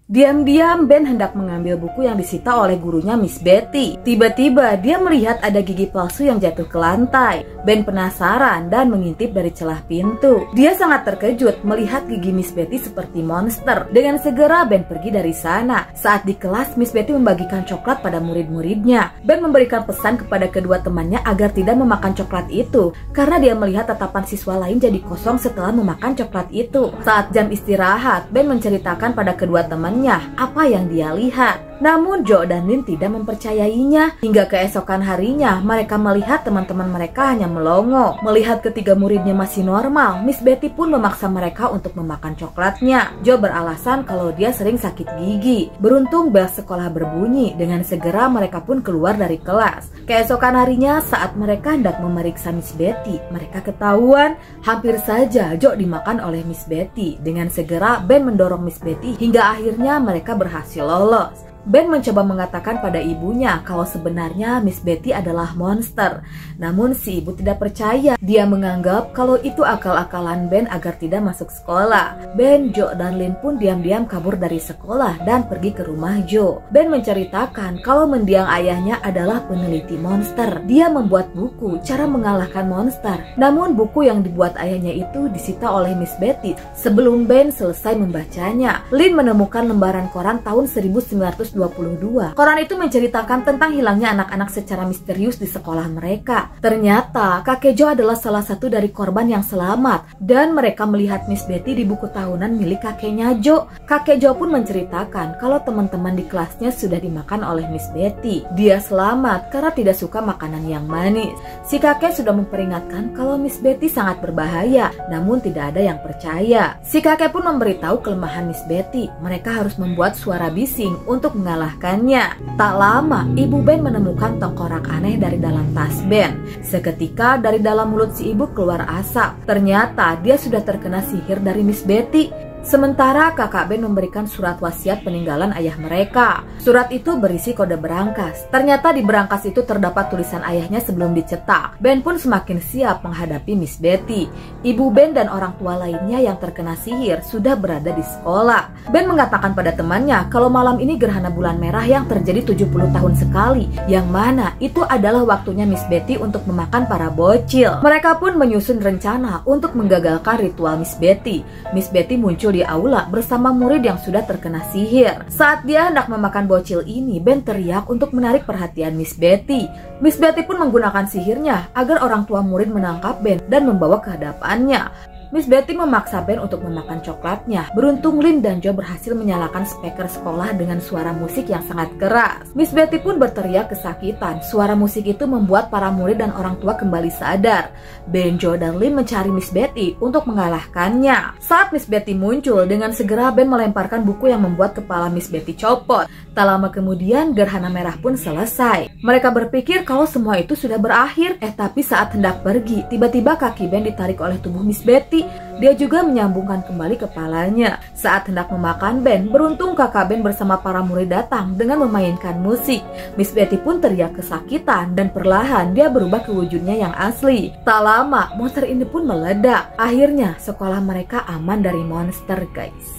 Diam-diam Ben hendak mengambil buku yang disita oleh gurunya Miss Betty. Tiba-tiba dia melihat ada gigi palsu yang jatuh ke lantai. Ben penasaran dan mengintip dari celah pintu. Dia sangat terkejut melihat gigi Miss Betty seperti monster. Dengan segera Ben pergi dari sana. Saat di kelas, Miss Betty membagikan coklat pada murid-muridnya. Ben memberikan pesan kepada kedua temannya agar tidak memakan coklat itu, karena dia melihat tatapan siswa lain jadi kosong setelah memakan coklat itu. Saat jam istirahat, Ben menceritakan pada kedua temannya apa yang dia lihat. Namun Joe dan Lynn tidak mempercayainya. Hingga keesokan harinya, mereka melihat teman-teman mereka hanya melongo. Melihat ketiga muridnya masih normal, Miss Betty pun memaksa mereka untuk memakan coklatnya. Joe beralasan kalau dia sering sakit gigi. Beruntung bel sekolah berbunyi. Dengan segera mereka pun keluar dari kelas. Keesokan harinya, saat mereka hendak memeriksa Miss Betty, mereka ketahuan hampir saja Joe dimakan oleh Miss Betty. Dengan segera Ben mendorong Miss Betty hingga akhirnya mereka berhasil lolos. Ben mencoba mengatakan pada ibunya kalau sebenarnya Miss Betty adalah monster. Namun si ibu tidak percaya. Dia menganggap kalau itu akal-akalan Ben agar tidak masuk sekolah. Ben, Joe, dan Lynn pun diam-diam kabur dari sekolah dan pergi ke rumah Joe. Ben menceritakan kalau mendiang ayahnya adalah peneliti monster. Dia membuat buku cara mengalahkan monster. Namun buku yang dibuat ayahnya itu disita oleh Miss Betty sebelum Ben selesai membacanya. Lynn menemukan lembaran koran tahun 1922. Koran itu menceritakan tentang hilangnya anak-anak secara misterius di sekolah mereka. Ternyata kakek Joe adalah salah satu dari korban yang selamat, dan mereka melihat Miss Betty di buku tahunan milik kakeknya Joe. Kakek Joe pun menceritakan kalau teman-teman di kelasnya sudah dimakan oleh Miss Betty. Dia selamat karena tidak suka makanan yang manis. Si kakek sudah memperingatkan kalau Miss Betty sangat berbahaya, namun tidak ada yang percaya. Si kakek pun memberitahu kelemahan Miss Betty. Mereka harus membuat suara bising untuk mengalahkannya. Tak lama, ibu Ben menemukan tengkorak aneh dari dalam tas Ben. Seketika dari dalam mulut si ibu keluar asap. Ternyata dia sudah terkena sihir dari Miss Betty. Sementara kakak Ben memberikan surat wasiat peninggalan ayah mereka. Surat itu berisi kode berangkas. Ternyata di berangkas itu terdapat tulisan ayahnya sebelum dicetak. Ben pun semakin siap menghadapi Miss Betty. Ibu Ben dan orang tua lainnya yang terkena sihir sudah berada di sekolah. Ben mengatakan pada temannya kalau malam ini gerhana bulan merah yang terjadi 70 tahun sekali, yang mana itu adalah waktunya Miss Betty untuk memakan para bocil. Mereka pun menyusun rencana untuk menggagalkan ritual Miss Betty. Miss Betty muncul di aula bersama murid yang sudah terkena sihir. Saat dia hendak memakan bocil ini, Ben teriak untuk menarik perhatian Miss Betty. Miss Betty pun menggunakan sihirnya agar orang tua murid menangkap Ben dan membawa ke hadapannya. Miss Betty memaksa Ben untuk memakan coklatnya. Beruntung Lynn dan Joe berhasil menyalakan speaker sekolah dengan suara musik yang sangat keras. Miss Betty pun berteriak kesakitan. Suara musik itu membuat para murid dan orang tua kembali sadar. Ben, Joe, dan Lynn mencari Miss Betty untuk mengalahkannya. Saat Miss Betty muncul, dengan segera Ben melemparkan buku yang membuat kepala Miss Betty copot. Tak lama kemudian gerhana merah pun selesai. Mereka berpikir kalau semua itu sudah berakhir. Tapi saat hendak pergi, tiba-tiba kaki Ben ditarik oleh tubuh Miss Betty. Dia juga menyambungkan kembali kepalanya. Saat hendak memakan Ben, beruntung kakak Ben bersama para murid datang dengan memainkan musik. Miss Betty pun teriak kesakitan dan perlahan dia berubah ke wujudnya yang asli. Tak lama, monster ini pun meledak. Akhirnya sekolah mereka aman dari monster, guys.